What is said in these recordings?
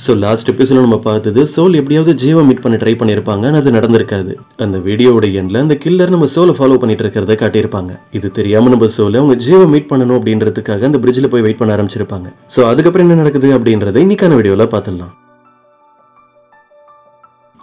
So last எபிசோட நம்ம பார்த்தது சோல் எப்படியாவது ஜீவா மீட் பண்ண ட்ரை பண்ணியிருப்பாங்க, ஆனால் அது நடந்திருக்காது. அந்த வீடியோட எண்ட்ல அந்த கில்லர் நம்ம சோலை ஃபாலோ பண்ணிட்டு இருக்கிறத காட்டியிருப்பாங்க. இது தெரியாம நம்ம சோலை அவங்க ஜீவா மீட் பண்ணணும் அப்படின்றதுக்காக அந்த பிரிட்ஜில் போய் வெயிட் பண்ண ஆரம்பிச்சிருப்பாங்க. ஸோ அதுக்கப்புறம் என்ன நடக்குது அப்படின்றத இன்னைக்கான வீடியோல பார்த்துடலாம்.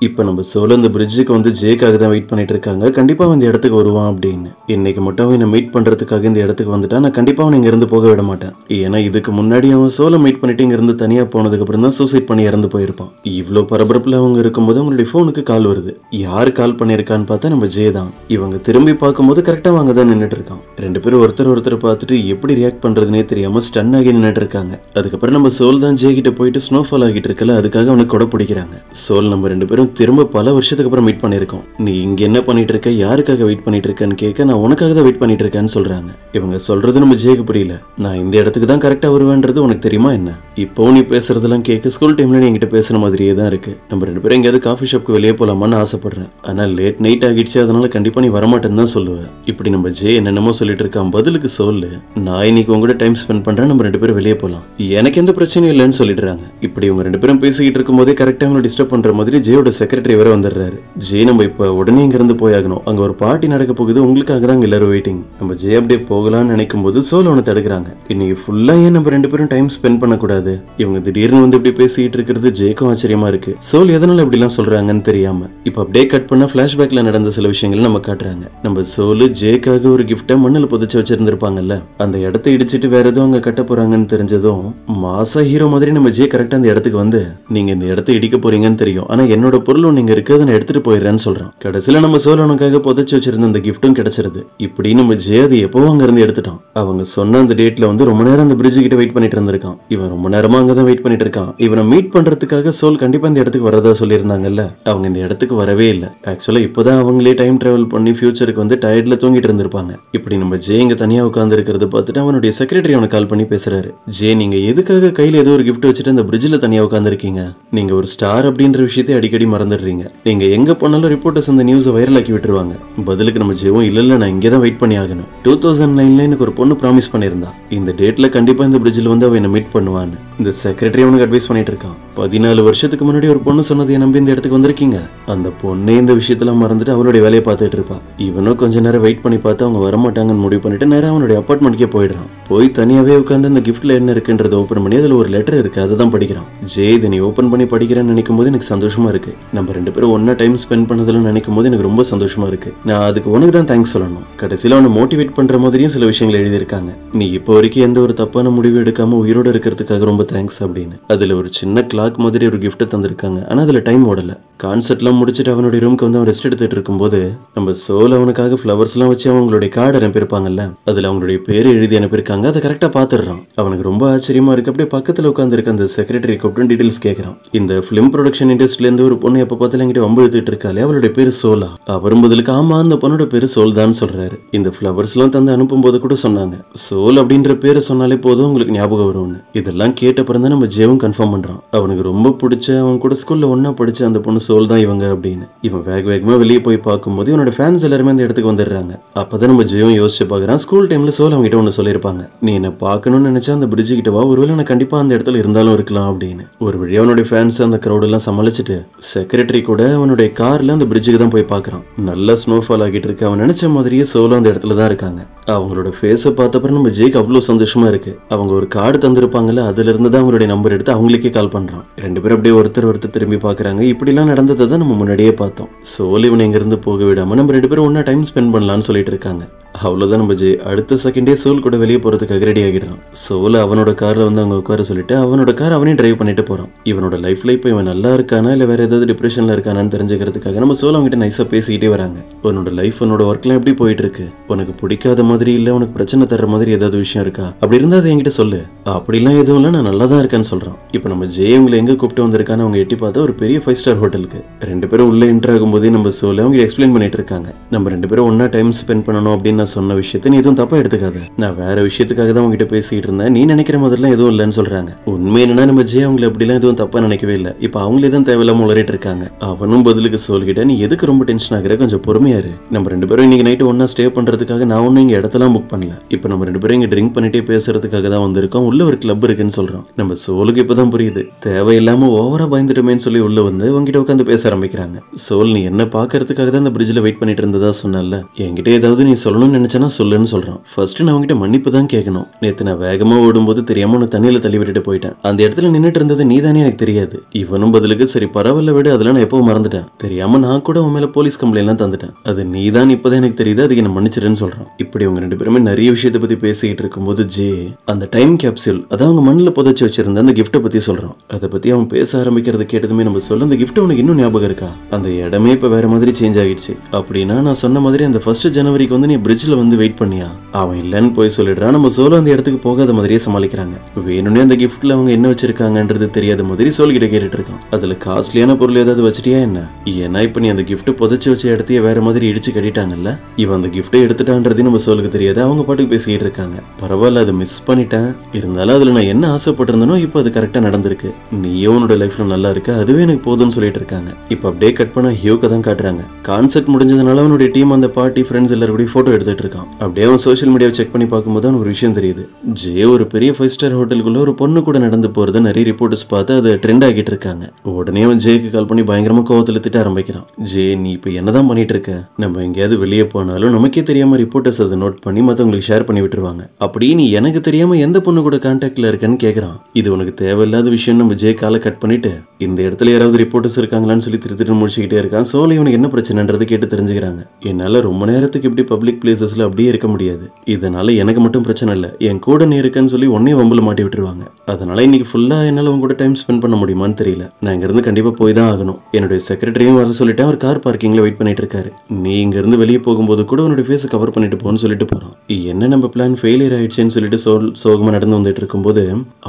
இப்போ நம்ம சோலோ இந்த பிரிட்ஜுக்கு வந்து ஜேக்காக தான் வெயிட் பண்ணிட்டு இருக்காங்க. கண்டிப்பா இந்த இடத்துக்கு வருவான் அப்படின்னு. இன்னைக்கு மட்டும் அவன் மீட் பண்றதுக்காக இந்த இடத்துக்கு வந்துட்டா நான் கண்டிப்பா அவன் இங்க இருந்து போக விட மாட்டேன். ஏன்னா இதுக்கு முன்னாடி அவன் சோலோ மீட் பண்ணிட்டு இங்க இருந்து தனியா போனதுக்கு அப்புறம் தான் சூசைட் பண்ணி இறந்து போயிருப்பான். இவ்வளவு பரபரப்புல அவங்க இருக்கும்போது அவங்களுடைய போனுக்கு கால் வருது. யாரு கால் பண்ணிருக்கான்னு பார்த்தா நம்ம ஜே தான். இவங்க திரும்பி பார்க்கும்போது கரெக்டா அவங்க தான் நின்றுட்டு இருக்கான். ரெண்டு பேரும் ஒருத்தர் பார்த்துட்டு எப்படி ரியாக்ட் பண்றதுனே தெரியாம ஸ்டன் ஆகி நின்றுட்டு இருக்காங்க. அதுக்கப்புறம் நம்ம சோல் தான் ஜே கிட்ட போயிட்டு ஸ்னோஃபால் ஆகிட்டு இருக்கல, அதுக்காக அவனுக்கு கொடை பிடிக்கிறாங்க. சோல் நம்ம ரெண்டு பேரும் திரும்ப பல வருஷத்துக்கு அப்புறம் மீட் பண்ணிருக்கோம். நீ இங்க என்ன பண்ணிட்டு இருக்க, யாருக்காக வெயிட் பண்ணிட்டு இருக்கன்னு கேட்க நான் உனக்காக தான் வெயிட் பண்ணிட்டு இருக்கேன்னு சொல்றாங்க. இவங்க சொல்றது நம்ம ஜேக்கு புரியல. நான் இந்த இடத்துக்கு தான் கரெக்டா வருவேன்றது உனக்கு தெரியுமா என்ன? இப்போ நீ பேசுறதெல்லாம் கேட்க ஸ்கூல் டைம்ல நீ என்கிட்ட பேசுற மாதிரியே தான் இருக்கு. நம்ம ரெண்டு பேரும் எங்கேயாவது காஃபி ஷாப்க்கு வெளியே போலாமான்னு ஆசைப்படுறேன். ஆனா லேட் நைட் ஆகிடுச்சு, அதனால கண்டிப்பா நீ வரமாட்டேன்னு தான் சொல்லுவேன். இப்படி நம்ம ஜே என்னென்னமோ சொல்லிட்டு இருக்கான். பதிலுக்கு சொல்லு, நான் இன்னைக்கு உங்க கூட டைம் ஸ்பெண்ட் பண்றேன், நம்ம ரெண்டு பேரும் வெளியே போலாம், எனக்கு எந்த பிரச்சனையும் இல்லைன்னு சொல்லிடுறாங்க. இப்படி இவங்க ரெண்டு பேரும் பேசிக்கிட்டு இருக்கும் போதே கரெக்டா அவங்களை டிஸ்டர்ப் பண்ற மாதிரி ஜேயோட செக்ரட்டரி வேற வந்துடுறாரு. ஜே நம்ம இப்ப உடனே இங்க இருந்து போயாகணும், அங்க ஒரு பார்ட்டி நடக்க போகுது, உங்களுக்காக தான் எல்லாரும் வெயிட்டிங். நம்ம ஜே அப்படியே போகலாம்னு நினைக்கும் போது சோல் அவனை தடுக்கிறாங்க. இன்னைக்கு ஃபுல்லா ஏன் நம்ம ரெண்டு பேரும் டைம் ஸ்பெண்ட் பண்ணக்கூடாது? இவங்க திடீர்னு வந்து இப்படி பேசிட்டு இருக்கிறது ஜேக்கும் ஆச்சரியமா இருக்கு. சோல் எதனால இப்படி எல்லாம் சொல்றாங்கன்னு தெரியாம. இப்ப அப்படியே கட் பண்ண பிளாஷ்பேக்ல நடந்த சில விஷயங்களை நம்ம காட்டுறாங்க. நம்ம சோலு ஜேக்காக ஒரு கிஃப்ட மண்ணில் புதைச்சு வச்சிருந்திருப்பாங்கல்ல, அந்த இடத்தை இடிச்சிட்டு வேற எதுவும் அங்க கட்ட போறாங்கன்னு தெரிஞ்சதும் மாசா ஹீரோ மாதிரி நம்ம ஜே கரெக்டா அந்த இடத்துக்கு வந்து, நீங்க இந்த இடத்தை இடிக்க போறீங்கன்னு தெரியும், ஆனா என்னோட பொருள் நீங்க இருக்கிறத நான் எடுத்துட்டு போயிடுறேன்னு சொல்றான். கடைசியில நம்ம சோலனுக்காக புதைச்சு வச்சிருந்த அந்த கிஃப்டும் கிடைச்சிருது. இப்படி நம்ம ஜே அது எப்போ அங்க இருந்து எடுத்துட்டான். அவங்க சொன்ன அந்த டேட்ல வந்து ரொம்ப நேரம் அந்த பிரிட்ஜ் கிட்ட வெயிட் பண்ணிட்டு இருந்திருக்கான். இவன் ரொம்ப நேரமா அங்கதான் வெயிட் பண்ணிட்டு இருக்கான். இவனை மீட் பண்றதுக்காக சோல் கண்டிப்பா இந்த இடத்துக்கு வரதா சொல்லியிருந்தாங்கல்ல, அவங்க இந்த இடத்துக்கு வரவே இல்லை. ஆக்சுவலா இப்பதான் அவங்களே டைம் டிராவல் பண்ணி ஃபியூச்சருக்கு வந்து டயர்ட்ல தூங்கிட்டு இருந்திருப்பாங்க. இப்படி நம்ம ஜே இங்க தனியா உட்கார்ந்து இருக்கிறத பார்த்துட்டு அவனுடைய செக்ரட்டரி அவனை கால் பண்ணி பேசுறாரு. ஜே, நீங்க எதுக்காக கையில ஏதோ ஒரு கிஃப்ட் வச்சுட்டு அந்த பிரிட்ஜ்ல தனியா உட்கார்ந்து இருக்கீங்க? நீங்க ஒரு ஸ்டார் அப்படின்ற விஷயத்தை அடிக்கடி மறந்துடுறீங்க. நீங்க எங்க போனாலும் ரிப்போர்ட்டர்ஸ் அந்த நியூஸை வைரல் ஆக்கி விட்டுருவாங்க. பதிலுக்கு நம்ம ஜேவும் இல்ல நான் இங்கே தான் வெயிட் பண்ணி ஆகணும். 2009ல எனக்கு ஒரு பொண்ணு ப்ராமிஸ் பண்ணியிருந்தா, இந்த டேட்ல கண்டிப்பா இந்த பிரிட்ஜில் வந்து அவ என்ன மீட் பண்ணுவான்னு. இந்த செக்ரட்டரி அவனுக்கு அட்வைஸ் பண்ணிட்டு இருக்கான். 14 வருஷத்துக்கு முன்னாடி ஒரு பொண்ணு சொன்னதை நம்பி இந்த இடத்துக்கு வந்திருக்கீங்க. அந்த பொண்ணே இந்த விஷயத்துல மறந்துட்டு அவளுடைய வேலையை பார்த்துட்டு இருப்பா. இவனும் கொஞ்ச நேரம் வெயிட் பண்ணி பார்த்து அவங்க வரமாட்டாங்கன்னு முடிவு பண்ணிட்டு நேரம் அவனுடைய அப்பார்ட்மெண்ட்கே போயிடுறான். போய் தனியாவே உட்காந்து அந்த கிஃப்ட்ல என்ன இருக்குன்றத ஓபன் பண்ணி அதுல ஒரு லெட்டர் இருக்கு, அதுதான் படிக்கிறான். ஜே, இதை நீ ஓபன் பண்ணி படிக்கிறேன்னு நினைக்கும் போது எனக்கு சந்தோஷமா இருக்கு. நம்ம ரெண்டு பேரும் ஒன்னா டைம் ஸ்பெண்ட் பண்ணதுல நினைக்கும் போது எனக்கு ரொம்ப சந்தோஷமா இருக்கு. நான் அதுக்கு உனக்கு தான் தேங்க்ஸ் சொல்லணும். கடைசியில அவனை மோட்டிவேட் பண்ற மாதிரியும் சில விஷயங்கள் எழுதியிருக்காங்க. நீ இப்போ வரைக்கும் எந்த ஒரு தப்பான முடிவு எடுக்காம உயிரோட இருக்கிறதுக்காக ரொம்ப தேங்க்ஸ் அப்படின்னு. அதுல ஒரு சின்ன கிளாக் மாதிரி ஒரு கிஃப்ட் தந்திருக்காங்க. ஆனா அதுல டைம் ஓடல. கான்சர்ட் எல்லாம் முடிச்சுட்டு அவனுடைய ரூம்க்கு வந்து அவன் ரெஸ்ட் எடுத்துட்டு இருக்கும்போது நம்ம சோல் அவனுக்காக ஃபிளவர்ஸ் எல்லாம் வச்சு அவங்களுடைய கார்டு அனுப்பியிருப்பாங்கல்ல, அதுல அவங்களுடைய பேரு எழுதி அனுப்பியிருக்காங்க. அதை கரெக்டா பாத்துடுறான். அவனுக்கு ரொம்ப ஆச்சரியமா இருக்கு. அப்படியே பக்கத்துல உட்கார்ந்து இருக்க அந்த செக்ரட்டரி கூப்பிட்டு டீடைல்ஸ் கேட்கறான். இந்த பிலிம் ப்ரொடக்ஷன் இண்டஸ்ட்ரியில இருந்து ஒரு பொண்ணு எப்ப பார்த்தாலும் என்கிட்ட வம்பு எடுத்துட்டு இருக்காளே, அவளுடைய பேரு சோலா. அவரும் பதிலுக்கு ஆமா அந்த பொண்ணோட பேரு சோல் தான் சொல்றாரு. இந்த பிளவர்ஸ் எல்லாம் தந்து அனுப்பும் போது கூட சொன்னாங்க, சோல் அப்படின்ற பேரை சொன்னாலே போதும் உங்களுக்கு ஞாபகம் வரும்னு. இதெல்லாம் கேட்டப்பறம் தான் நம்ம ஜேவும் கன்ஃபார்ம் பண்றான். அவனுக்கு ரொம்ப பிடிச்ச அவன் கூட ஸ்கூல்ல ஒன்னா படிச்ச அந்த பொண்ணு சோல் தான் இவங்க அப்படின்னு. இவன் வேகமா வெளியே போய் பார்க்கும்போது இவனோட ஃபேன்ஸ் எல்லாருமே அந்த இடத்துக்கு வந்துடுறாங்க. அப்பதான் நம்ம ஜேவும் யோசிச்சு பாக்குறான். ஸ்கூல் டைம்ல சோல் அவங்க கிட்ட ஒண்ணு சொல்லியிருப்பாங்க, நீ என்ன பார்க்கணும்னு நினைச்சா அந்த பிரிட்ஜ் கிட்ட வா, ஒருவேளை நான் கண்டிப்பா அந்த இடத்துல இருந்தாலும் இருக்கலாம் அப்படின்னு. ஒரு வழியா அவனுடைய ஃபேன்ஸ் அந்த கிரௌட் எல்லாம் சமாளிச்சுட்டு செக்ரட்டரி கூட அவனுடைய கார்ல அந்த பிரிட்ஜுக்கு தான் போய் பார்க்கறான். நல்லா ஸ்னோஃபால் ஆகிட்டு இருக்கு. அவன் நினைச்ச மாதிரியே சோலோ அந்த இடத்துல தான் இருக்காங்க. அவங்களோட ஃபேஸை பார்த்தப்பறம் நம்ம ஜேக்கு அவ்வளவு சந்தோஷமா இருக்கு. அவங்க ஒரு கார்டு தந்திருப்பாங்கல்ல, அதுல இருந்து தான் அவங்களுடைய நம்பர் எடுத்து அவங்களுக்கே கால் பண்றான். ரெண்டு பேரும் அப்படியே ஒருத்தர் திரும்பி பாக்குறாங்க. இப்படி எல்லாம் நடந்ததை தான் நம்ம முன்னாடியே பார்த்தோம். சோல் இவனை இங்க இருந்து போக விடாம நம்ம ரெண்டு பேரும் ஒன்னா டைம் ஸ்பெண்ட் பண்ணலாம்னு சொல்லிட்டு இருக்காங்க. அவ்வளவுதான் நம்ம ஜே அடுத்த செகண்டே சோல் கூட வெளியே போறதுக்காக ரெடி ஆகிடுறான். சோல் அவனோட கார்ல வந்து அவங்க உட்கார சொல்லிட்டு அவனோட கார் அவனே டிரைவ் பண்ணிட்டு போறான். இவனோட லைஃப்ல இப்ப இவன் நல்லா இருக்கானா இல்ல வேற ஏதாவது டிப்ரெஷன்ல இருக்கானான்னு தெரிஞ்சுக்கிறதுக்காக நம்ம சோல் அவங்ககிட்ட நைஸா பேசிக்கிட்டே வராங்க. உன்னோட லைஃப் உன்னோட ஒர்க்லாம் எப்படி போயிட்டு இருக்கு? உனக்கு பிடிக்காத மாதிரி இல்ல உனக்கு பிரச்சனை தர்ற மாதிரி ஏதாவது விஷயம் இருக்கா? அப்படி இருந்தா அதை என்கிட்ட சொல்லு. அப்படிலாம் எதுவும் இல்ல, நான் நல்லா தான் இருக்கேன்னு சொல்றான். இப்ப நம்ம ஜே உங்களை எங்க கூப்பிட்டு வந்திருக்கான்னு அவங்க எட்டி பார்த்தா ஒரு பெரிய 5 ஸ்டார் ஹோட்டலுக்கு. ரெண்டு பேரும் உள்ள என்டர் ஆகும் போதே நம்ம சோல் அவங்க எக்ஸ்பிளைன் பண்ணிட்டு இருக்காங்க. நம்ம ரெண்டு பேரும் ஒன்னா டைம் ஸ்பெண்ட் பண்ணணும் அப்படின்னு நான் சொன்ன விஷயத்த நீ எதுவும் தப்பா எடுத்துக்காத. நான் வேற விஷயத்துக்காக தான் உங்ககிட்ட பேசிட்டு இருந்தேன். நீ நினைக்கிற மாதிரிலாம் எதுவும் இல்லைன்னு சொல்றாங்க. உண்மை என்னன்னா நம்ம ஜே அவங்களை அப்படிலாம் எதுவும் தப்பா நினைக்கவே இல்லை. இப்ப அவங்களே தான் தேவையில்லாம உளறிட்டு இருக்காங்க. அவனும் பதிலுக்கு சொல்கிட்ட நீ எதுக்கு ரொம்ப டென்ஷன் ஆகுற, கொஞ்சம் பொறுமையா இரு. நம்ம 2 பேரும் இன்னைக்கு நைட்டு ஒன்னா ஸ்டே பண்றதுக்காக நான் ஒன்னும் இங்க இடத்தெல்லாம் புக் பண்ணல. இப்ப நம்ம 2 பேரும் இங்க ட்ரிங்க் பண்ணிட்டே பேசுறதுக்காக தான் வந்திருக்கோம். உள்ள ஒரு கிளப் இருக்குன்னு சொல்றோம். நம்ம சோலுக்கு இப்பதான் புரியுது, தேவையில்லாம ஓவரா பயந்துட்டுமேன்னு சொல்லி உள்ள வந்து உங்ககிட்ட உட்காந்து பேச ஆரம்பிக்கிறாங்க. சோல், நீ என்ன பாக்குறதுக்காக தான் இந்த பிரிட்ஜ்ல வெயிட் பண்ணிட்டு இருந்ததா சொன்னல, என்கிட்ட ஏதாவது நீ சொல்லணும்னு நினைச்சனா சொல்லுன்னு சொல்றான். ஃபர்ஸ்ட் நான் உங்ககிட்ட மன்னிப்பு தான் கேட்கணும். நேத்து நான் வேகமா ஓடும்போது தெரியாம உன்னை தண்ணியில தள்ளி விட்டுட்டு போயிட்டேன். அந்த இடத்துல நின்னுட்டு இருந்தது நீ தானே, எனக்கு தெரியாது. இவனும் பதிலுக்கு சரி பரவாயில்ல விடு, அதெல்லாம் நான் எப்போ மறந்துட்டேன். தெரியாம நான் கூட உன் மேல போலீஸ் கம்ப்ளைண்ட் எல்லாம் தந்துட்டேன். அது நீ தான் இப்பதான் எனக்கு தெரியுது, அதுக்கு என்ன மன்னிச்சிருன்னு சொல்றான். இப்படி அவங்க 2 பேருமே நிறைய விஷயத்தை பத்தி பேசிக்கிட்டு இருக்கும்போது ஜே அந்த டைம் கேப்சூல், அதான் அவங்க மண்ணில் புதைச்சு வச்சிருந்த அந்த கிஃப்ட்டை பத்தி சொல்றான். அதை பத்தி அவன் பேச ஆரம்பிக்கிறது கேட்டதுமே நம்ம சொல்ல, அந்த கிஃப்ட் உனக்கு இன்னும் ஞாபகம் இருக்கா? அந்த இடமே இப்ப வேற மாதிரி சேஞ்ச் ஆகிடுச்சு. அப்படின்னா நான் சொன்ன மாதிரி அந்த 1 ஜனவரிக்கு வந்து நீ பிரிட்ஜ்ல வந்து வெயிட் பண்ணியா? அவன் இல்லன்னு போய் சொல்லிடுறான். நம்ம சோலோ அந்த இடத்துக்கு போகாத மாதிரியே சமாளிக்கிறாங்க. வேணும்னே அந்த கிஃப்ட்ல அவங்க என்ன வச்சிருக்காங்கன்றது தெரியாத மாதிரி சோல்கிட்ட கேட்டுட்டு இருக்கான். அதுல காஸ்ட்லியான பொருள் ஏதாவது வச்சிட்டியா என்ன? ஏன்னா இப்ப நீ அந்த கிஃப்ட் புதைச்சு வச்ச இடத்தையே வேற மாதிரி இடிச்சு கட்டிட்டாங்கல்ல. இவன் அந்த கிஃப்ட்டை எடுத்துட்டான்றது நம்ம சோலுக்கு தெரியாது. அவங்க பாட்டுக்கு பேசிக்கிட்டு இருக்காங்க. பரவாயில்ல, அதை மிஸ் பண்ணிட்டேன். இருந்தாலும் அதுல நான் என்ன ஆசைப்பட்டிருந்தனோ இப்ப அது கரெக்டா நடந்திருக்கு. நீயும் உன்னோட லைஃப்ல நல்லா இருக்க, அதுவே எனக்கு போதும்னு சொல்லிட்டு இருக்காங்க. இப்ப அப்படியே கட் பண்ண ஹியூக்க தான் காட்டுறாங்க. கான்செர்ட் முடிஞ்சதுனால அவனுடைய டீம் அந்த பார்ட்டி ஃப்ரெண்ட்ஸ் எல்லாரும் கூட போட்டோ எடுத்துட்டு இருக்கான். அப்படியே அவன் சோஷியல் மீடியாவை செக் பண்ணி பார்க்கும்போது அவனுக்கு ஒரு விஷயம் தெரியுது. ஜே ஒரு பெரிய 5 ஸ்டார் ஹோட்டலுக்குள்ள ஒரு பொண்ணு கூட நடந்து போறத நிறைய ரிப்போர்ட்டர்ஸ் பார்த்து அதை ட்ரெண்ட் ஆகிட்டு இருக்காங்க. உடனே அவன் ஜேக்கு கால் பண்ணி பயங்கரமா கோவத்துல திட்ட ஆரம்பிக்கிறான். ஜே, நீ இப்ப என்னதான் பண்ணிட்டு இருக்க? நம்ம எங்கேயாவது வெளியே போனாலும் நமக்கே தெரியாம ரிப்போர்ட்டர்ஸ் அதை நோட் பண்ணி மத்தவங்களுக்கு ஷேர் பண்ணி விட்டுருவாங்க. அப்படி நீ எனக்கு தெரியாம எந்த பொண்ணு கூட கான்டாக்ட்ல இருக்கன்னு கேக்குறான். இது உனக்கு தேவையில்லாத விஷயம். நம்ம ஜே காலை கட் பண்ணிட்டு இந்த இடத்துல யாராவது ரிப்போர்ட்டர்ஸ் இருக்காங்களான்னு சொல்லி திருத்திட்டு முடிச்சுக்கிட்டே இருக்கான். சோலை இவனுக்கு என்ன பிரச்சனைன்றது கேட்டு தெரிஞ்சுக்கிறாங்க. என்னால ரொம்ப நேரத்துக்கு இப்படி பப்ளிக் பிளேசஸ்ல அப்படியே இருக்க முடியாது. இதனால எனக்கு மட்டும் பிரச்சனை இல்ல, என் கூட நீ இருக்கன்னு சொல்லி உன்னையும் வம்புல மாட்டி விட்டுருவாங்க. அதனால இன்னைக்கு ஃபுல்லா என்னால உங்க கூட டைம் ஸ்பெண்ட் பண்ண முடியுமான்னு தெரியல. நான் இங்க இருந்து கண்டிப்பா போய் தான் ஆகணும். என்னுடைய செக்ரட்டரியும் வர சொல்லிட்டேன். அவர் கார் பார்க்கிங்ல வெயிட் பண்ணிட்டு இருக்காரு. நீ இங்க இருந்து வெளியே போகும்போது கூட உன்னோட ஃபேஸ் கவர் பண்ணிட்டு போன்னு சொல்லிட்டு போறான். என்ன நம்ம பிளான் ஃபெயிலியர் ஆயிடுச்சுன்னு சொல்லிட்டு சோகமா நடந்து வந்துட்டு இருக்கும்போது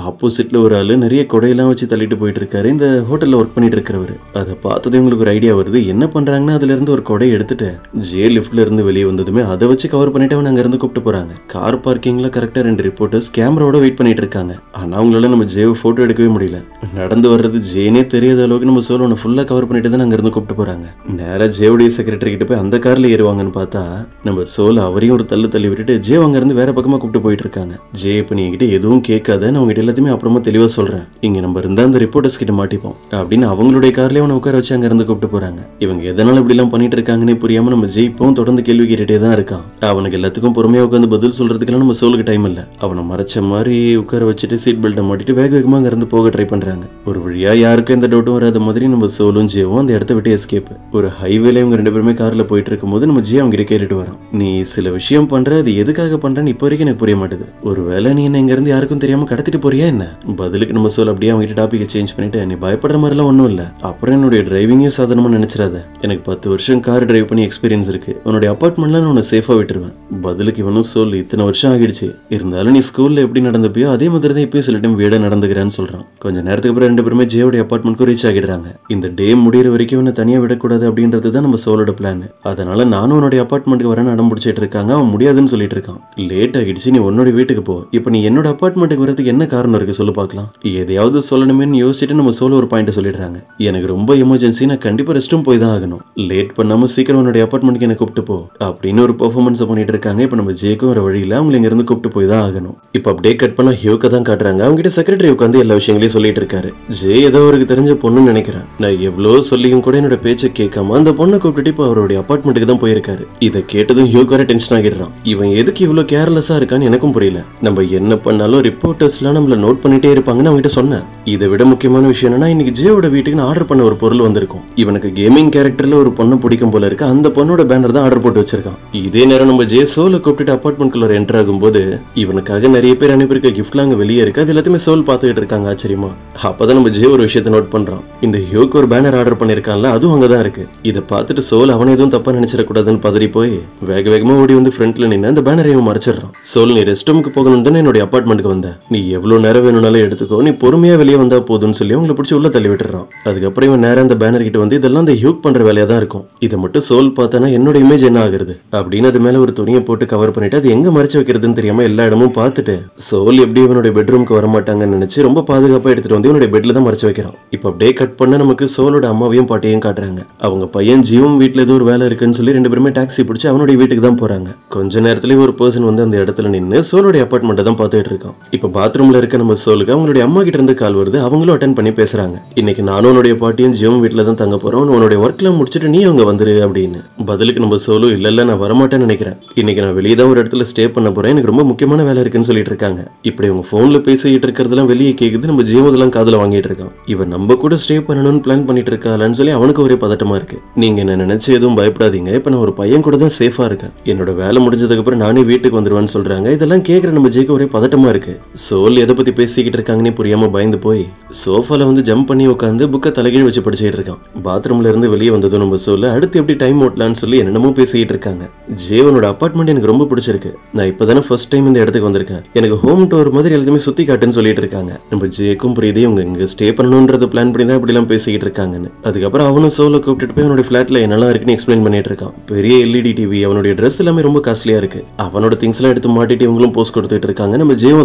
ஆப்போசிட்ல ஒரு ஆளு நிறைய கொடையெல்லாம் வச்சு தள்ளிட்டு போயிட்டு இருக்காரு. இந்த ஹோட்டல்ல ஒர்க் பண்ணிட்டு இருக்கிறவர். அதை பார்த்தது உங்களுக்கு ஒரு ஐடியா வருது. என்ன பண்றாங்கன்னா அதுல இருந்து ஒரு கொடை எடுத்துட்டு ஜே லிஃப்ட்ல இருந்து வெளியே வந்ததுமே அதை வச்சு கவர் பண்ணிட்டு அவன் அங்க இருந்து கூப்பிட்டு போறாங்க. கார் பார்க்கிங்ல கரெக்டா 2 ரிப்போர்ட்டர்ஸ் கேமராவோட வெயிட் பண்ணிட்டு இருக்காங்க. ஆனா அவங்களால நம்ம ஜேவை போட்டோ எடுக்கவே முடியல. நடந்து வர்றது ஜேனே தெரியாத அளவுக்கு நம்ம சோலோனை ஃபுல்லா கவர் பண்ணிட்டு தான் அங்க இருந்து கூப்பிட்டு போறாங்க. நேரா ஜேவுடைய செக்ரட்டரி கிட்ட போய் அந்த கார்ல ஏறுவாங்கன்னு பார்த்தா நம்ம சோல் அவரையும் ஒரு தள்ளி விட்டுட்டு ஜே அங்க இருந்து வேற பக்கமா கூப்பிட்டு போயிட்டு இருக்காங்க. ஜே, இப்ப நீ என்கிட்ட எதுவும் கேட்காத, நான் உங்ககிட்ட எல்லாத்தையுமே அப்புறமா தெளிவா சொல்றேன். இங்க நம்ம இருந்தா அந்த ரிப்போர்ட்டர்ஸ் கிட்ட மாட்டிப்போம் அப்படின்னு அவங்களுடைய கார்லயே அவனை உட்கார வச்சு அங்க இருந்து கூப்பிட்டு போறாங்க. இவங்க எதனால இப்படி எல்லாம் பண்ணிட்டு இருக்காங்கன்னு புரியாம நம்ம ஜே இப்பவும் தொடர்ந்து கேள்வி கேட்டுட்டே தான் இருக்கான். அவனுக்கு எல்லாத்துக்கும் பொறுமையா உட்காந்து பதில் சொல்றதுக்கெல்லாம் நம்ம சோலுக்கு டைம் இல்ல. அவனை மறைச்ச மாதிரி உட்கார வச்சுட்டு சீட் பெல்ட்டை மாட்டிட்டு வேக வேகமா அங்க இருந்து போக ட்ரை பண்றாங்க. ஒரு வழியா யாருக்கும் எந்த டவுட்டும் வராத மாதிரி நம்ம சோலும் ஜேவும் அந்த இடத்த விட்டு எஸ்கேப். ஒரு ஹைவேல இவங்க 2 பேருமே கார்ல போயிட்டு இருக்கும்போது நம்ம ஜே அவங்க கேட்டுட்டு வரோம். நீ சில விஷயம் பண்ற, அது எதுக்காக பண்றன்னு இப்போ வரைக்கும் எனக்கு புரிய மாட்டேது. ஒருவேளை நீ என்ன இங்க இருந்து யாருக்கும் தெரியாம கடத்திட்டு போறியா என்ன? பதிலுக்கு நம்ம சோல் அப்படியே அவங்க டாபிக் சேஞ்ச் பண்ணிட்டு, நீ பயப்படுற மாதிரி எல்லாம் ஒண்ணும் இல்ல. அப்புறம் என்னுடைய டிரைவிங்கும் சாதாரணமா நினைச்சிடாத. எனக்கு 10 வருஷம் கார் டிரைவ் பண்ணி எக்ஸ்பீரியன்ஸ் இருக்கு. உன்னுடைய அபார்ட்மெண்ட்ல நான் உன்னை சேஃபா விட்டுருவேன். பதிலுக்கு இவனும் சோல், இத்தனை வருஷம் ஆகிடுச்சு, இருந்தாலும் நீ ஸ்கூல்ல எப்படி நடந்துப்பியோ அதே மாதிரி தான் இப்பயும் சில டைம் வீட நடந்துக்கிறேன்னு சொல்றான். கொஞ்ச நேரத்துக்கு அப்புறம் 2 பேருமே ஜேவுடைய அபார்ட்மெண்ட்க்கு ரீச் ஆகிடுறாங்க. இந்த டே முடிகிற வரைக்கும் இவனை தனியா விடக்கூடாது அப்படின்றது தான் நம்ம சோலோட பிளான். அதனால நானும் உன்னுடைய அபார்ட்மெண்ட்டுக்கு வரேன்னு அடம் பிடிச்சிட்டு இருக்காங்க. அவன் முடியாதுன்னு சொல்லிட்டு இருக்கான். லேட் ஆகிடுச்சு, நீ உன்னோட வீட்டுக்கு போ. இப்ப நீ என்னோட அபார்ட்மெண்ட்டுக்கு வரதுக்கு என்ன காரணம் இருக்கு சொல்லு பார்க்கலாம். எதையாவது சொல்லணுமேன்னு யோசிச்சுட்டு நம்ம சோலோ ஒரு பாயிண்ட் சொல்லிடுறாங்க. எனக்கு ரொம்ப எமர்ஜென்சி, நான் கண்டிப்பா ரெஸ்ட் ரூம் போய் தான் ஆகணும். லேட் பண்ணாம சீக்கிரம் உன்னுடைய அபார்ட்மெண்ட்டுக்கு என்ன கூப்பிட்டு போ அப்படின்னு ஒரு பெர்ஃபார்மன்ஸ் பண்ணிட்டு இருக்காங்க. இப்ப நம்ம ஜேக்கும் வர வழியில அவங்க இங்க இருந்து கூப்பிட்டு போய் தான் ஆகணும். இப்ப அப்படியே கட் பண்ண ஹியூக்க தான் காட்டுறாங்க. அவங்க கிட்ட செக்ரட்டரி உட்காந்து எல்லா விஷயங்களையும் சொல்லிட்டு இருக்காரு. ஜே ஏதோ அவருக்கு தெரிஞ்ச பொண்ணுன்னு நினைக்கிறேன். நான் எவ்வளவு சொல்லியும் கூட என்னோட பேச்சை கேட்காம அந்த பொண்ணை கூப்பிட்டு இப்ப அவருடைய அபார்ட்மெண்ட்டுக்கு தான் போயிருக்காரு. இதை கேட்டதும் ஹியூக் வர டென்ஷன் ஆகிடுறான். இவன் எதுக்கு இவ்வளவு கேர்லெஸ்ஸா இருக்கான்னு எனக்கும் புரியல. நம்ம என்ன பண்ணாலும் ரிப்போர்ட்டர்ஸ்லாம் நம்மள நோட் பண்ணிட்டே இருப்பாங்கன்னு அவங்ககிட்ட சொன்னேன். இதை விட முக்கியமான விஷயம் என்னன்னா, இன்னைக்கு ஜேவோட வீட்டுக்கு நான் ஆர்டர் பண்ண ஒரு பொருள் வந்திருக்கும். இவனுக்கு கேமிங் கேரக்டர்ல ஒரு பொண்ணு பிடிக்கும் போல இருக்கு. அந்த பொண்ணோட பேனர் தான் ஆர்டர் போட்டு வச்சிருக்கான். இதே நேரம் நம்ம ஜே சோலை கூப்பிட்டு அபார்ட்மெண்ட்குள்ள என்டர் ஆகும்போது இவனுக்காக நிறைய பேர் அனுப்பியிருக்க கிஃப்ட்லாம் அங்க வெளியே இருக்கு. அது எல்லாத்தையுமே சோல் பார்த்துக்கிட்டு இருக்காங்க ஆச்சரியமா. அப்பதான் நம்ம ஜே ஒரு விஷயத்தை நோட் பண்றான். இந்த ஹியூக்கு ஒரு பேனர் ஆர்டர் பண்ணிருக்கான்ல, அதுவும் அங்கதான் இருக்கு. இதை பார்த்துட்டு சோல் அவனை எதுவும் தப்பா நினைச்சிடக்கூடாதுன்னு பதறி போய் வேக வேகமா ஓடி வந்து ஃப்ரண்ட்ல நின்று அந்த பேனரையும் மறைச்சிடறான். சோல், நீ ரெஸ்ட் ரூமுக்கு போகணும் தானே என்னுடைய அபார்ட்மெண்ட்டுக்கு வந்த, நீ எவ்வளவு நேரம் வேணும்னாலும் எடுத்துக்கோ, நீ பொறுமையா வெளியே வந்தா போதும்னு சொல்லி அவங்களை பிடிச்சி உள்ள தள்ளி விட்டுறான். அதுக்கப்புறம் இவன் நேரம் அந்த பேனர் கிட்ட வந்து இதெல்லாம் அந்த ஹியூக் பண்ற வேலையா தான் இருக்கும். இதை மட்டும் சோல் பார்த்தானா என்னோட இமேஜ் என்ன ஆகுறது அப்படின்னு அது மேல ஒரு துணியை போட்டு கவர் பண்ணிட்டு அது எங்க மறைச்சு வைக்கிறதுன்னு தெரியாம எல்லா இடமும் பார்த்துட்டு சோல் எப்படி இவனுடைய பெட்ரூம்க்கு வரமாட்டாங்கன்னு நினைச்சு ரொம்ப பாதுகாப்பா எடுத்துட்டு வந்து இவனுடைய பெட்ல தான் மறைச்சு வைக்கிறான். இப்ப அப்படியே கட் பண்ண நமக்கு சோலோட அம்மாவையும் பாட்டியையும் காட்டுறாங்க. அவங்க பையன் ஜீவும் வீட்டுல ஏதோ ஒரு வேலை இருக்குன்னு சொல்லி 2 பேருமே டாக்ஸி பிடிச்சு அவனுடைய வீட்டுக்கு தான் போறாங்க. கொஞ்ச நேரத்திலேயே ஒரு பர்சன் வந்து அந்த இடத்துல நின்று சோலோடைய அபார்ட்மெண்ட்டை தான் பார்த்துட்டு இருக்கான். இப்ப பாத்ரூம்ல இருக்க நம்ம சோலுக்கு அவங்களுடைய அம்மா கிட்ட இருந்து கால் வருது. அவங்களும் அட்டென்ட் பண்ணி பேசுறாங்க. இன்னைக்கு நானும் உன்னுடைய பாட்டியும் ஜீவும் வீட்டுல தான் தங்க போறோம், உன்னுடைய ஒர்க்ல முடிச்சுட்டு நீ அங்க வந்துரு அப்படின்னு. பதிலுக்கு நம்ம சோலு இல்ல நான் வரமாட்டேன்னு நினைக்கிறேன், இன்னைக்கு நான் வெளியே தான் ஒரு இடத்துல ஸ்டே பண்ண போறேன், எனக்கு ரொம்ப முக்கியமான வேலை இருக்குன்னு சொல்லிட்டு இருக்காங்க. இப்படி அவங்க போன்ல பேசிட்டு இருக்கிறதெல்லாம் வெளியே கேக்குது. நம்ம ஜீவதெல்லாம் காதுல வாங்கிட்டு இருக்கான். இவன் நம்ம கூட ஸ்டே பண்ணணும்னு பிளான் பண்ணிட்டு இருக்காளான்னு சொல்லி அவனுக்கு ஒரே பதட்டமா இருக்கு. நீங்க என்ன நினைச்சு எதுவும் பயப்படாதீங்க, இப்ப நான் ஒரு பையன் கூட தான் சேஃபா இருக்கேன், என்னோட வேலை முடிஞ்சதுக்கு அப்புறம் நானே வீட்டுக்கு வந்துருவேன்னு சொல்றாங்க. இதெல்லாம் கேட்கிற நம்ம ஜேக்கு ஒரே பதட்டமா இருக்கு. சோல் எதை பத்தி பேசிக்கிட்டு இருக்காங்கன்னு புரியாம பயந்து போய் சோஃபால வந்து ஜம்ப் பண்ணி உட்காந்து புக்கை தலைகீழ் வச்சு படிச்சுட்டு இருக்கான். பாத்ரூம்ல இருந்து வெளியே வந்ததும் நம்ம சோல் அடுத்து எப்படி டைம் ஓட்டலான்னு சொல்லி என்னென்னமோ பேசிக்கிட்டு இருக்காங்க. ஜேவனோட அபார்ட்மெண்ட் எனக்கு ரொம்ப பிடிச்சிருக்கு, நான் இப்பதானே ஃபர்ஸ்ட் டைம் இந்த இடத்துக்கு வந்திருக்கேன், எனக்கு ஹோம் டூர் மாதிரி எல்லாத்தையுமே சுத்தி காட்டுன்னு சொல்லிட்டு இருக்காங்க. நம்ம ஜேக்கும் புரியுது இவங்க இங்க ஸ்டே பண்ணணும்ன்றது பிளான் பண்ணி தான் இப்படி எல்லாம் பேசிக்கிட்டு இருக்காங்கன்னு. அதுக்கப்புறம் அவனும் சோலை கூப்பிட்டு போய் அவனோட பிளாட்ல என்னெல்லாம் இருக்குன்னு எக்ஸ்பிளைன் பண்ணிட்டு இருக்கான். பெரிய எல்இடி டிவி, அவனுடைய ட்ரெஸ் எல்லாமே ரொம்ப காஸ்ட்லியா இருக்கு, அவனோட திங்ஸ் எல்லாம் எடுத்து மாட்டிட்டு இவங்களும் போஸ்ட் கொடுத்துட்டு இருக்காங்க. நம்ம ஜேவும்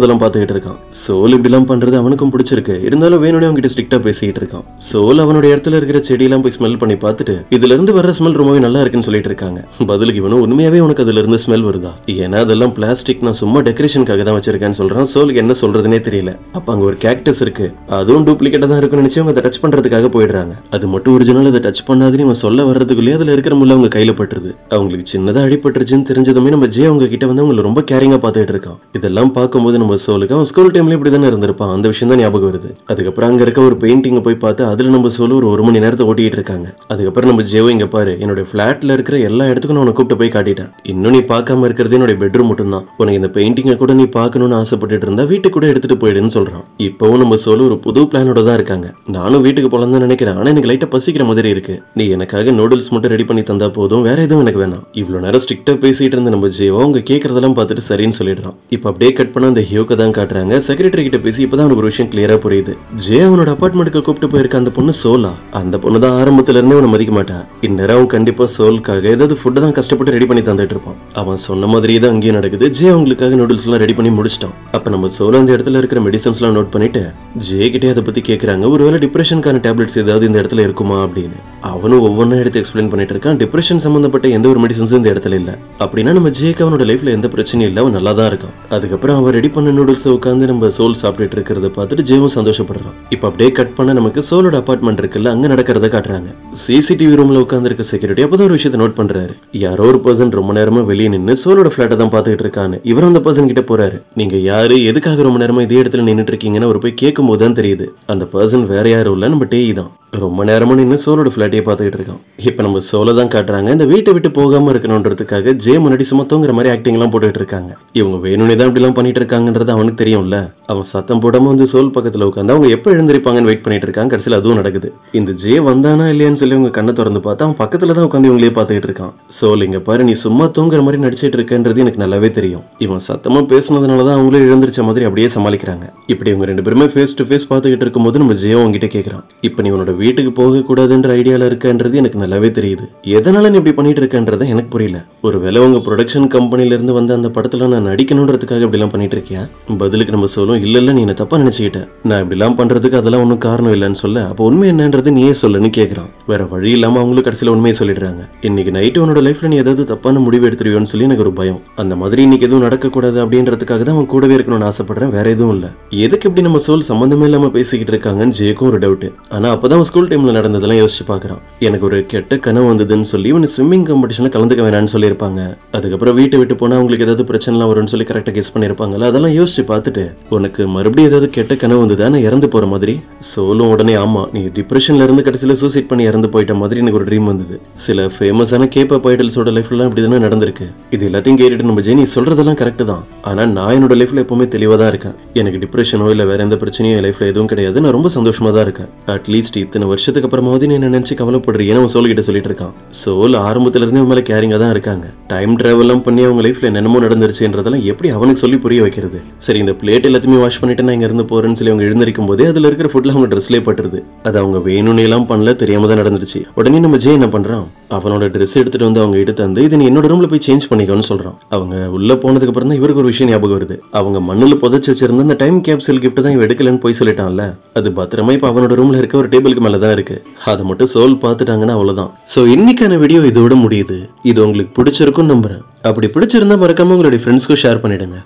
அதெல்லாம் பார்த்துக்கிட்டு இருக்கான். சோல் இப்படி எல்லாம் பண்றது அவனுக்கும் பிடிச்சிருக்கு, இருந்தாலும் வேணும்னே அவங்க கிட்ட ஸ்ட்ரிக்டா பேசிக்கிட்டு இருக்கான். சோல் அவனோட இடத்துல இருக்கிற செடியெல்லாம் போய் ஸ்மெல் பண்ணி பார்த்துட்டு இதுல இருந்து வர்ற ஸ்மெல் ரொம்பவே நல்லா இருக்குன்னு சொல்லிட்டு இருக்காங்க. பதிலுக்கு இவனும் உண்மையாவே உனக்கு அதுல இருந்து ஸ்மெல் வருதா, ஏன்னா அதெல்லாம் பிளாஸ்டிக், நான் சும்மா டெக்கரேஷனுக்காக தான் வச்சிருக்கேன்னு சொல்றான். சோலுக்கு என்ன சொல்றதுனே தெரியல. அப்ப அங்க ஒரு கேக்டஸ் இருக்கு, அதுவும் டூப்ளிகேட்டா தான் இருக்குன்னு நினைச்சு அவங்க அதை டச் பண்றதுக்காக போயிடுறாங்க. அது மட்டும் ஒரிஜினல், அதை டச் பண்ணாதுன்னு இவன் சொல்ல வர்றதுக்குள்ளேயே அதுல இருக்கிற முள்ள அவங்க கையில பட்டுருது. அவங்களுக்கு சின்னதா அடிபட்டுருச்சுன்னு தெரிஞ்சதுமே நம்ம ஜே அவங்க கிட்ட வந்து அவங்களை ரொம்ப கேரிங்கா பார்த்துட்டு இருக்கான். இதெல்லாம் பார்க்கும்போது நம்ம சோலுக்கு அவன் ஸ்கூல் டைம்ல இப்படி தானே இருந்திருப்பான், அந்த விஷயம் தான் ஞாபகம் வருது. அதுக்கப்புறம் அங்க இருக்க ஒரு பெயிண்டிங் போய் பார்த்து அதுல நம்ம சோலு ஒரு மணி நேரத்தை ஓட்டிட்டு இருக்காங்க. அதுக்கப்புறம் நம்ம ஜேவோ இங்க பாரு, என்னோட பிளாட்ல இருக்கிற எல்லா இடத்துக்கும் நான் உன்னை கூப்பிட்டு போய் காட்டிட்டேன், இன்னும் நீ பார்க்காம இருக்கிறது என்னோட பெட்ரூம் மட்டும் தான், உனக்கு இந்த பெயிண்டிங்கை கூட நீ பார்க்கணும்னு ஆசைப்பட்டு இருந்தா வீட்டுக்கு கூட எடுத்துட்டு போயிடுன்னு சொல்றான். இப்பவும் நம்ம சோலு ஒரு புது பிளானோட தான் இருக்காங்க. நானும் வீட்டுக்கு போலாம் தான் நினைக்கிறேன், ஆனா எனக்கு லைட்டா பசிக்கிற மாதிரி இருக்கு, நீ எனக்காக நூடுல்ஸ் மட்டும் ரெடி பண்ணி தந்தா போதும், வேற எதுவும் எனக்கு வேணாம். இவ்வளவு நேரம் ஸ்ட்ரிக்டா பேசிட்டு இருந்த நம்ம ஜேவோ அவங்க கேட்கறதெல்லாம் பார்த்துட்டு சரின்னு சொல்லிடுறான். இப்ப அப்படியே கட் பண்ண அந்த ஹியோக்க தான் காட்டுறாங்க. செக்ரட்டரி கிட்ட பேசி இப்பதான் அவனுக்கு ஒரு விஷயம் கிளியரா புரியுது. ஜே அவனோட அபார்ட்மெண்ட்டுக்கு கூப்பிட்டு போயிருக்க அந்த பொண்ணு சோலா, அந்த பொண்ணு தான் ஆரம்பத்துல இருந்தே அவனை மதிக்க மாட்டான். இந்நேரம் அவன் கண்டிப்பா சோலுக்காக ஏதாவது ஃபுட்டை தான் கஷ்டப்பட்டு ரெடி பண்ணி தந்துட்டு இருப்பான். அவன் சொன்ன மாதிரியே தான் அங்கேயும் நடக்குது. ஜே அவங்களுக்காக நூடுல்ஸ் எல்லாம் ரெடி பண்ணி முடிச்சிட்டான். அப்ப நம்ம சோலா அந்த இடத்துல இருக்கிற மெடிசன்ஸ் எல்லாம் நோட் பண்ணிட்டு ஜே கிட்டே அதை பத்தி கேட்கறாங்க. ஒருவேளை டிப்ரெஷனுக்கான டேப்லெட்ஸ் ஏதாவது இந்த இடத்துல இருக்குமா அப்படின்னு. அவனும் ஒவ்வொன்றா எடுத்து எக்ஸ்பிளைன் பண்ணிட்டு இருக்கான். டிப்ரெஷன் சம்பந்தப்பட்ட எந்த ஒரு மெடிசன்ஸும் இந்த இடத்துல இல்ல. அப்படின்னா நம்ம ஜேக்கு அவனோட லைஃப்ல எந்த பிரச்சனையும் இல்ல, அவன் நல்லா தான் இருக்கான். அதுக்கப்புறம் அவன் ரெடி பண்ண நூடுல்ஸ் உட்காந்து நம்ம சோல் சாப்பிட்டுட்டு இருக்கிறத பார்த்துட்டு ஜேவும் சந்தோஷப்படுறான். இப்ப அப்படியே கட் பண்ண நமக்கு சோலோட அபார்ட்மெண்ட் இருக்குல்ல, அங்க நடக்கிறத காட்டுறாங்க. சிசிடிவி ரூம்ல உட்கார்ந்து இருக்க செக்யூரிட்டி அப்பதான் ஒரு விஷயத்தை நோட் பண்றாரு. யாரோ ஒரு பர்சன் ரொம்ப நேரமா வெளியே நின்று சோலோட பிளாட்டை தான் பார்த்துட்டு இருக்கான்னு. இவர் அந்த பர்சன் கிட்ட போறாரு. நீங்க யாரு, எதுக்காக ரொம்ப நேரமா இதே இடத்துல நின்னுட்டு இருக்கீங்கன்னு அவர் போய் கேட்கும் போது தான் தெரியுது அந்த பர்சன் வேற யாரும் இல்ல, நம்ம டேய் தான். ரொம்ப நேரமா நின்று சோலோட பிளாட்டையே பார்த்துக்கிட்டு இருக்கான். இப்ப நம்ம சோலை தான் காட்டுறாங்க. இந்த வீட்டை விட்டு போகாம இருக்கணும்ன்றதுக்காக ஜே முன்னாடி சும்மா தூங்குற மாதிரி ஆக்டிங் எல்லாம் போட்டுட்டு இருக்காங்க. இவங்க வேணும்னே தான் இப்படி எல்லாம் பண்ணிட்டு இருக்காங்கன்றது அவனுக்கு தெரியும்ல. அவன் சத்தம் போடாம வந்து சோல் பக்கத்துல உட்காந்து அவங்க எப்ப எழுந்திருப்பாங்கன்னு வெயிட் பண்ணிட்டு இருக்காங்க. கடைசியில் அதுவும் நடக்குது. இந்த ஜே வந்தானா இல்லையான்னு சொல்லி அவங்க கண்ணை திறந்து பார்த்தா அவன் பக்கத்துல தான் உட்காந்து இவங்களே பார்த்துக்கிட்டு இருக்கான். சோல் இங்க பாரு, நீ சும்மா தூங்குற மாதிரி நடிச்சிட்டு இருக்கன்றது எனக்கு நல்லாவே தெரியும். இவன் சத்தமா பேசுனதுனாலதான் அவங்களே எழுந்திருச்ச மாதிரி அப்படியே சமாளிக்கிறாங்க. இப்படி இவங்க 2 பேருமே ஃபேஸ் டு ஃபேஸ் பார்த்துக்கிட்டு இருக்கும்போது நம்ம ஜே அவங்ககிட்ட கேட்கறான், இப்ப நீ உன்னோட வீட்டுக்கு போக கூடாதுன்ற ஐடியால இருக்கன்றது எனக்கு நல்லாவே தெரியுது, எதனால நீ இப்படி பண்ணிட்டு இருக்கன்றத எனக்கு புரியல. ஒருவேளை உங்க ப்ரொடக்ஷன் கம்பெனில இருந்து வந்து அந்த படத்துல நான் நடிக்கணும்ன்றதுக்காக இப்படி எல்லாம் பண்ணிட்டு இருக்கியா? பதிலுக்கு நம்ம சொல்லும், இல்ல இல்ல நீ என்ன தப்பா நினைச்சுக்கிட்ட, நான் இப்படி எல்லாம் பண்றதுக்கு அதெல்லாம் ஒன்னும் காரணம் இல்லைன்னு சொல்ல, அப்ப உண்மை என்னன்றது நீயே சொல்லுன்னு கேட்கறான். வேற வழி இல்லாம அவங்களும் கடைசியில உண்மையை சொல்லிடுறாங்க. இன்னைக்கு நைட்டு உன்னோட லைஃப்ல நீ ஏதாவது தப்பான முடிவு எடுத்துருவியோன்னு சொல்லி எனக்கு ஒரு பயம். அந்த மாதிரி இன்னைக்கு எதுவும் நடக்கக்கூடாது அப்படின்றதுக்காக தான் அவன் கூடவே இருக்கணும்னு ஆசைப்படுறேன், வேற எதுவும் இல்ல. எதுக்கு இப்படி நம்ம சோல் சம்பந்தமே இல்லாம பேசிக்கிட்டு இருக்காங்கன்னு ஜேக்கும் ஒரு டவுட். ஆனா அப்பதான் ஸ்கூல் டைம்ல நடந்ததெல்லாம் யோசிச்சு பாக்குறான். எனக்கு ஒரு கெட்ட கனவு வந்ததுன்னு சொல்லி இவனு ஸ்விம்மிங் காம்படிஷன்ல கலந்துக்க வேணான்னு சொல்லியிருப்பாங்க. அதுக்கப்புறம் வீட்டை விட்டு போனா அவங்களுக்கு ஏதாவது பிரச்சனைலாம் வரும்னு சொல்லி கரெக்டா கெஸ் பண்ணிருப்பாங்கல்ல. அதெல்லாம் யோசிச்சு பார்த்துட்டு உனக்கு மறுபடியும் ஏதாவது கெட்ட கனவு வந்ததா, நான் இறந்து போற மாதிரி. சோலும் உடனே ஆமா, நீ டிப்ரெஷன்ல இருந்து கடைசியில சூசைட் பண்ணி இறந்து போயிட்ட மாதிரி எனக்கு ஒரு ட்ரீம் வந்தது. சில ஃபேமஸான கேபாப் ஐடல்ஸோட லைஃப்ல இப்படிதான் நடந்திருக்கு. இது எல்லாத்தையும் கேட்டுட்டு நம்ம ஜெனி சொல்றதெல்லாம் கரெக்ட் தான். ஆனா நான் என்னோட லைஃப்ல எப்பவுமே தெளிவா தான் இருக்கேன். எனக்கு டிப்ரெஷனோ இல்ல வேற எந்த பிரச்சனையும் என் லைஃப்ல எதுவும் கிடையாது. நான் ரொம்ப சந்தோஷமா தான் இருக்கேன். அட்லீஸ்ட் இத்தனை வருஷத்துக்கு அப்புறமாவது நீ என்ன நினைச்சு கவலைப்படுறீங்கன்னு அவன் சோல் கிட்ட சொல்லிட்டு இருக்கான். சோல் ஆரம்பத்துல இருந்து மேல கேரிங்கா தான் இருக்காங்க. டைம் டிராவல் எல்லாம் பண்ணி அவங்க லைஃப்ல என்னென்னமோ நடந்துருச்சுன்றதெல்லாம் எப்படி அவனுக்கு சொல்லி புரிய வைக்கிறது. சரி, இந்த பிளேட் எல்லாத்தையுமே வாஷ் பண்ணிட்டு நான் இங்க இருந்து போறேன்னு சொல்லி அவங்க எழுந்திருக்கும் போதே அதுல இருக்கிற ஃபுட்ல அவங்க ட்ரெஸ்லேயே பட்டுருது. அது அவங்க வேணும்னு எல்லாம் பண்ணல, தெரியாம தான் நடந்துருச்சு. உடனே நம்ம ஜே என்ன பண்றான், அவனோட ட்ரெஸ் எடுத்துட்டு வந்து அவங்க கிட்ட தந்து இதை நீ என்னோட ரூம்ல போய் சேஞ்ச் பண்ணிக்கோன்னு சொல்றான். அவங்க உள்ள போனதுக்கு அப்புறம் தான் இவருக்கு ஒரு விஷயம் ஞாபகம் வருது. அவங்க மண்ணுல புதைச்சு வச்சிருந்த அந்த டைம் கேப்சூல் கிஃப்ட் தான் இவன் எடுக்கலன்னு போய் சொல்லிட்டான்ல, அது பத்திரமா இப்ப அவனோட ரூம்ல இருக்க ஒரு டேபிளுக்கு மேலதான் இருக்கு. அதை மட்டும் சோல் பார்த்துட்டாங்கன்னா அவ்வளவுதான். சோ இன்னைக்கான வீடியோ இதோட முடியுது. இது உங்களுக்கு பிடிச்சிருக்கும் நம்புறேன். அப்படி பிடிச்சிருந்தா மறக்காம உங்களுடைய ஃப்ரெண்ட்ஸ்க்கும் ஷேர் பண்ணிடுங்க.